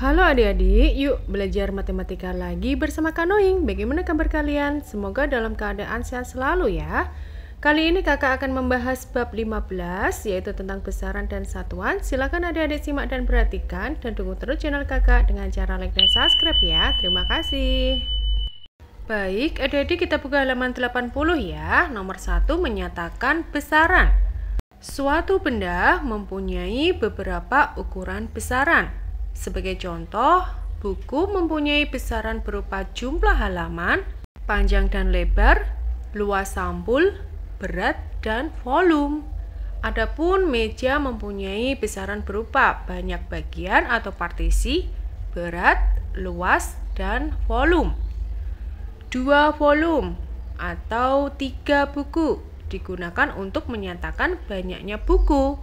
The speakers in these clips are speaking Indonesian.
Halo adik-adik, yuk belajar matematika lagi bersama Kak Noing. Bagaimana kabar kalian? Semoga dalam keadaan sehat selalu ya. Kali ini kakak akan membahas bab 15, yaitu tentang besaran dan satuan. Silakan adik-adik simak dan perhatikan, dan dukung terus channel kakak dengan cara like dan subscribe ya. Terima kasih. Baik, adik-adik kita buka halaman 80 ya. Nomor 1 menyatakan besaran. Suatu benda mempunyai beberapa ukuran besaran. Sebagai contoh, buku mempunyai besaran berupa jumlah halaman, panjang dan lebar, luas sampul, berat, dan volume. Adapun meja mempunyai besaran berupa banyak bagian atau partisi, berat, luas, dan volume. 2 volume atau 3 buku digunakan untuk menyatakan banyaknya buku.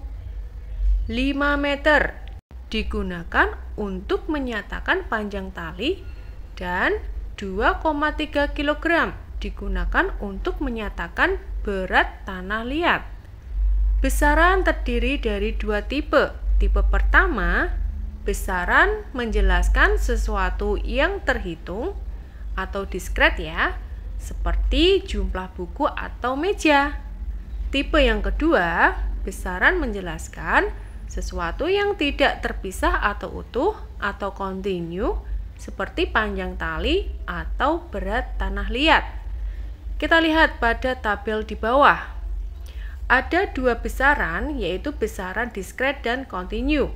5 meter digunakan untuk menyatakan panjang tali, dan 2,3 kg digunakan untuk menyatakan berat tanah liat. Besaran terdiri dari 2 tipe. Tipe pertama, besaran menjelaskan sesuatu yang terhitung atau diskret ya, seperti jumlah buku atau meja. Tipe yang kedua, besaran menjelaskan sesuatu yang tidak terpisah atau utuh atau kontinu, seperti panjang tali atau berat tanah liat. Kita lihat pada tabel di bawah. Ada 2 besaran, yaitu besaran diskret dan kontinu.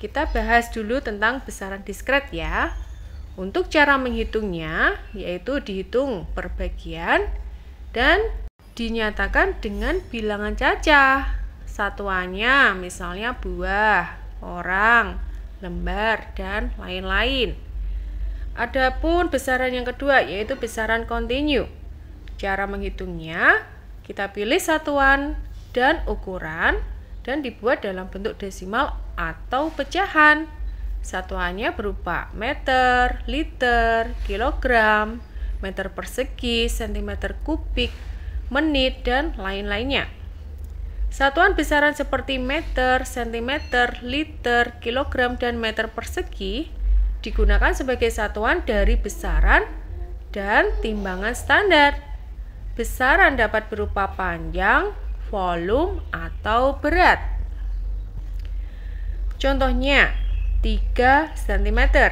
Kita bahas dulu tentang besaran diskret ya. Untuk cara menghitungnya, yaitu dihitung per bagian dan dinyatakan dengan bilangan cacah. Satuannya misalnya buah, orang, lembar, dan lain-lain. Adapun besaran yang kedua yaitu besaran kontinu. Cara menghitungnya, kita pilih satuan dan ukuran dan dibuat dalam bentuk desimal atau pecahan. Satuannya berupa meter, liter, kilogram, meter persegi, sentimeter kubik, menit, dan lain-lainnya. Satuan besaran seperti meter, sentimeter, liter, kilogram, dan meter persegi digunakan sebagai satuan dari besaran dan timbangan standar. Besaran dapat berupa panjang, volume, atau berat. Contohnya, 3 cm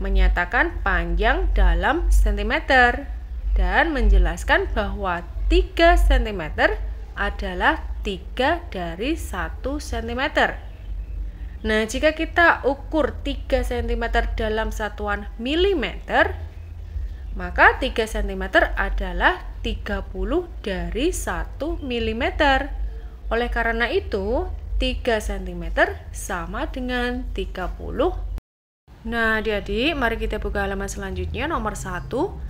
menyatakan panjang dalam sentimeter dan menjelaskan bahwa 3 cm adalah 3 dari 1 cm. Nah, jika kita ukur 3 cm dalam satuan milimeter, maka 3 cm adalah 30 dari 1 mm. Oleh karena itu, 3 cm sama dengan 30. Nah, adik-adik, mari kita buka halaman selanjutnya, nomor 1.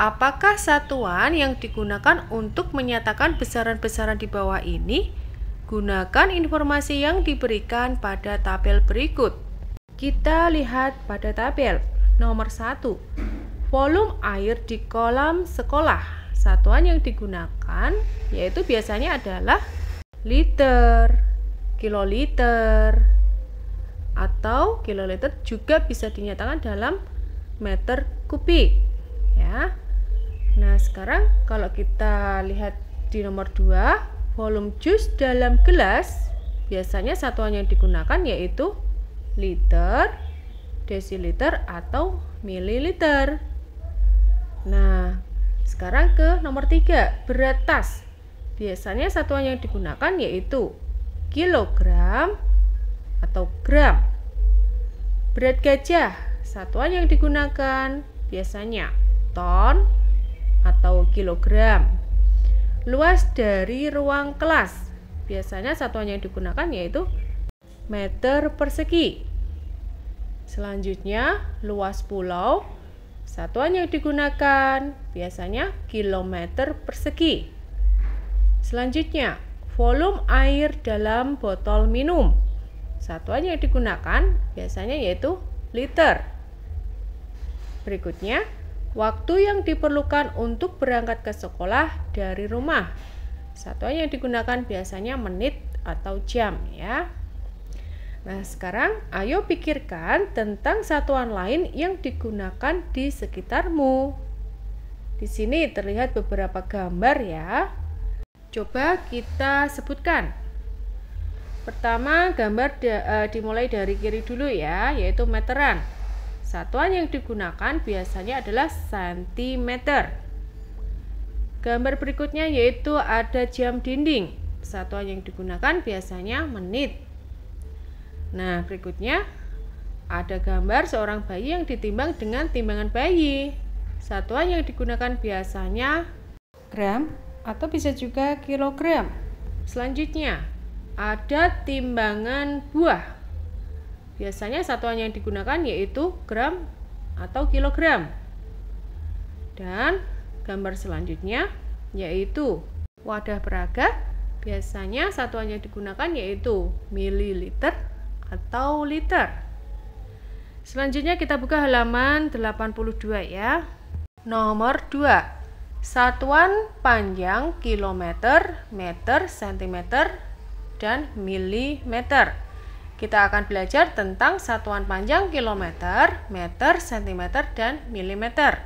Apakah satuan yang digunakan untuk menyatakan besaran-besaran di bawah ini? Gunakan informasi yang diberikan pada tabel berikut. Kita lihat pada tabel. Nomor 1. Volume air di kolam sekolah. Satuan yang digunakan yaitu biasanya adalah liter, kiloliter, atau kiloliter juga bisa dinyatakan dalam meter kubik ya. Nah, sekarang kalau kita lihat di nomor 2, volume jus dalam gelas, biasanya satuan yang digunakan yaitu liter, desiliter, atau mililiter. Nah, sekarang ke nomor 3, berat tas. Biasanya satuan yang digunakan yaitu kilogram atau gram. Berat gajah, satuan yang digunakan biasanya ton atau kilogram. Luas dari ruang kelas, biasanya satuan yang digunakan yaitu meter persegi. Selanjutnya, luas pulau, satuan yang digunakan biasanya kilometer persegi. Selanjutnya, volume air dalam botol minum, satuan yang digunakan biasanya yaitu liter. Berikutnya, waktu yang diperlukan untuk berangkat ke sekolah dari rumah. Satuan yang digunakan biasanya menit atau jam ya. Nah, sekarang ayo pikirkan tentang satuan lain yang digunakan di sekitarmu. Di sini terlihat beberapa gambar ya. Coba kita sebutkan. Pertama, gambar dimulai dari kiri dulu ya, yaitu meteran. Satuan yang digunakan biasanya adalah sentimeter. Gambar berikutnya yaitu ada jam dinding. Satuan yang digunakan biasanya menit. Nah, berikutnya ada gambar seorang bayi yang ditimbang dengan timbangan bayi. Satuan yang digunakan biasanya gram atau bisa juga kilogram. Selanjutnya, ada timbangan buah. Biasanya satuan yang digunakan yaitu gram atau kilogram. Dan gambar selanjutnya yaitu wadah peraga. Biasanya satuan yang digunakan yaitu mililiter atau liter. Selanjutnya kita buka halaman 82 ya. Nomor 2. Satuan panjang kilometer, meter, sentimeter, dan milimeter. Kita akan belajar tentang satuan panjang kilometer, meter, sentimeter, dan milimeter.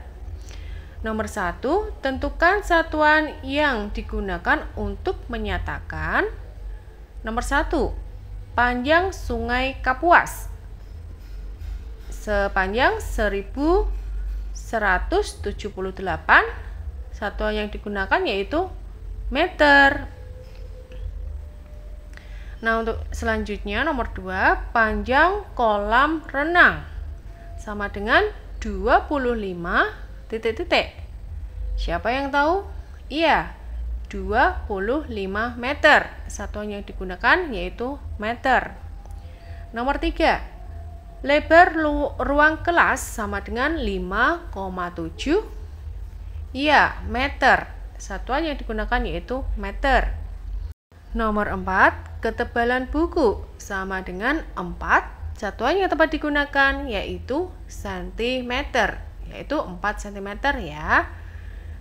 Nomor 1. Tentukan satuan yang digunakan untuk menyatakan. Nomor 1. Panjang Sungai Kapuas sepanjang 1178. Satuan yang digunakan yaitu meter. Nah, untuk selanjutnya nomor 2, panjang kolam renang sama dengan 25 titik-titik. Siapa yang tahu? Iya, 25 meter. Satuan yang digunakan yaitu meter. Nomor 3. Lebar ruang kelas sama dengan 5,7. Iya, meter. Satuan yang digunakan yaitu meter. Nomor 4. Ketebalan buku sama dengan 4. Satuan yang tepat digunakan yaitu sentimeter, yaitu 4 cm ya.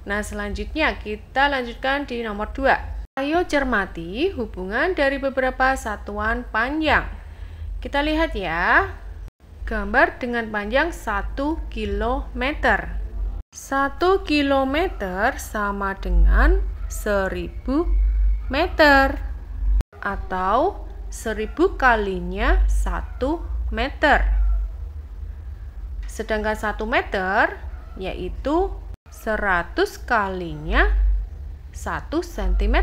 Nah, selanjutnya kita lanjutkan di nomor 2. Ayo cermati hubungan dari beberapa satuan panjang. Kita lihat ya. Gambar dengan panjang 1 km. 1 km sama dengan 1000 meter. Atau 1000 kalinya 1 meter. Sedangkan 1 meter yaitu 100 kalinya 1 cm,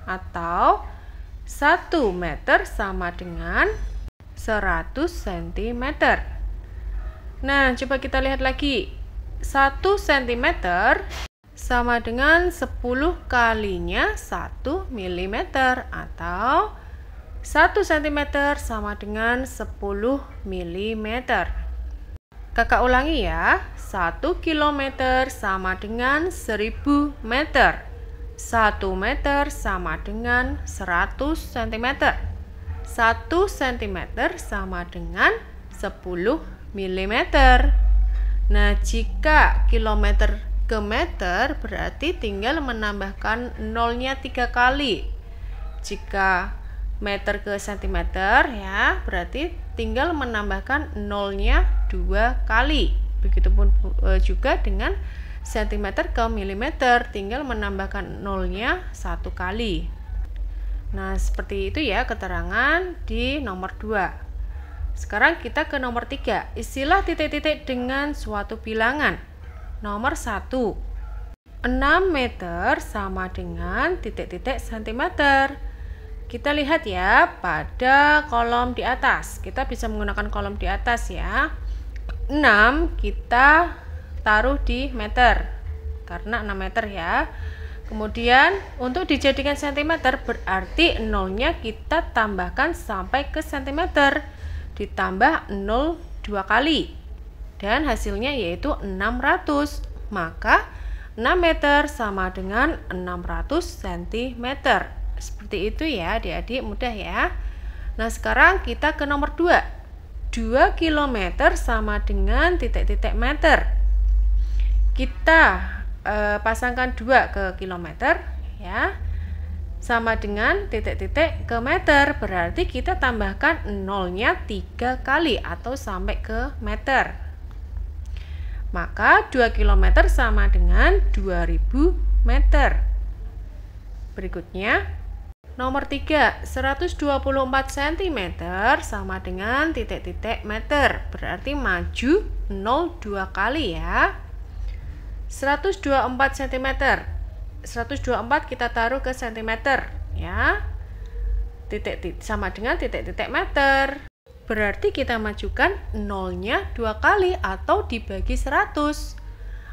atau 1 meter sama dengan 100 cm. Nah, coba kita lihat lagi. 1 cm sama dengan 10 kalinya 1 mm, atau 1 cm sama dengan 10 mm. Kakak ulangi ya. 1 km sama dengan 1000 meter. 1 meter sama dengan 100 cm. 1 cm sama dengan 10 mm. Nah, jika kilometer ke meter berarti tinggal menambahkan nolnya 3 kali. Jika meter ke centimeter ya, berarti tinggal menambahkan nolnya 2 kali. Begitupun juga dengan centimeter ke milimeter, tinggal menambahkan nolnya 1 kali. Nah, seperti itu ya keterangan di nomor 2. Sekarang kita ke nomor 3. Istilah titik-titik dengan suatu bilangan. Nomor 1. 6 meter sama dengan titik-titik sentimeter. Kita lihat ya pada kolom di atas. Kita bisa menggunakan kolom di atas ya. 6 kita taruh di meter karena 6 meter ya. Kemudian untuk dijadikan sentimeter berarti nolnya kita tambahkan sampai ke sentimeter, ditambah 0 2 kali, dan hasilnya yaitu 600. Maka 6 meter sama dengan 600 cm. Seperti itu ya adik-adik, mudah ya. Nah, sekarang kita ke nomor 2. 2 km sama dengan titik-titik meter. Kita pasangkan 2 ke kilometer ya. sama dengan titik-titik ke meter, berarti kita tambahkan nolnya 3 kali atau sampai ke meter. Maka 2 km sama dengan 2000 meter. Berikutnya, nomor 3, 124 cm sama dengan titik-titik meter, berarti maju 0 2 kali ya. 124 cm, 124 kita taruh ke cm ya. Titik sama dengan titik-titik meter, berarti kita majukan nolnya 2 kali atau dibagi 100.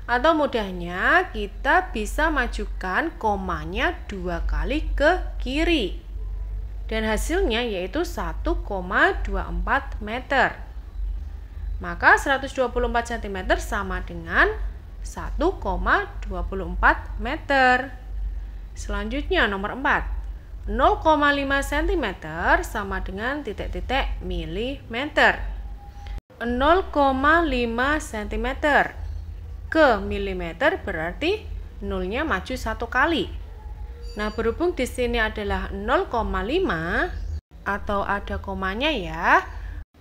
Atau mudahnya kita bisa majukan komanya 2 kali ke kiri, dan hasilnya yaitu 1,24 meter. Maka 124 cm sama dengan 1,24 meter. Selanjutnya nomor 4, 0,5 cm sama dengan titik-titik milimeter. 0,5 cm ke milimeter berarti nolnya maju 1 kali. Nah, berhubung di sini adalah 0,5 atau ada komanya ya,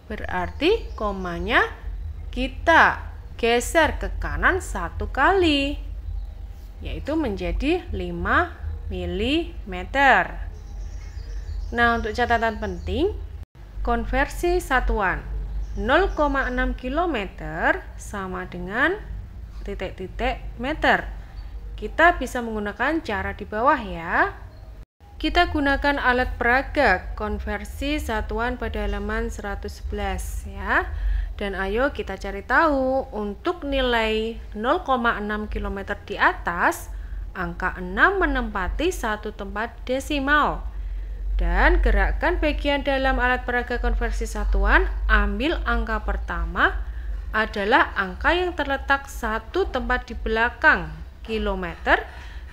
berarti komanya kita geser ke kanan 1 kali, yaitu menjadi 5 mm. Nah, untuk catatan penting, konversi satuan 0,6 km sama dengan titik-titik meter. Kita bisa menggunakan cara di bawah ya. Kita gunakan alat peraga konversi satuan pada halaman 111 ya. Dan ayo kita cari tahu untuk nilai 0,6 km di atas, angka 6 menempati satu tempat desimal. Dan gerakkan bagian dalam alat peraga konversi satuan, ambil angka pertama adalah angka yang terletak satu tempat di belakang kilometer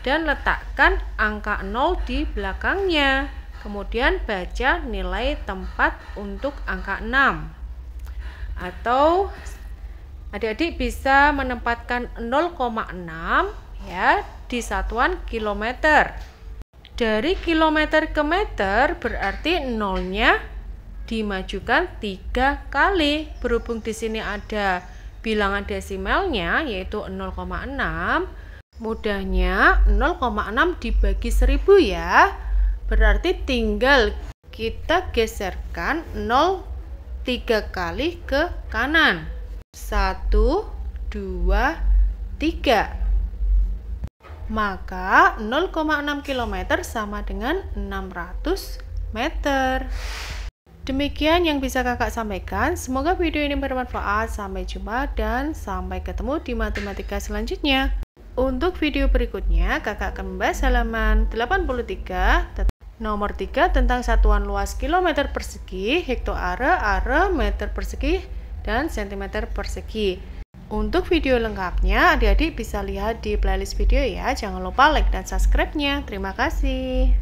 dan letakkan angka 0 di belakangnya. Kemudian baca nilai tempat untuk angka 6. Atau adik-adik bisa menempatkan 0,6 ya di satuan kilometer. Dari kilometer ke meter berarti nolnya dimajukan 3 kali. Berhubung di sini ada bilangan desimalnya yaitu 0,6, mudahnya 0,6 dibagi 1000 ya. Berarti tinggal kita geserkan 0 3 kali ke kanan. 1, 2, 3. Maka 0,6 km sama dengan 600 meter. Demikian yang bisa kakak sampaikan. Semoga video ini bermanfaat. Sampai jumpa dan sampai ketemu di matematika selanjutnya. Untuk video berikutnya, kakak akan membahas halaman 83 nomor 3 tentang satuan luas kilometer persegi, hektoare, are, meter persegi, dan sentimeter persegi. Untuk video lengkapnya, adik-adik bisa lihat di playlist video ya. Jangan lupa like dan subscribe-nya. Terima kasih.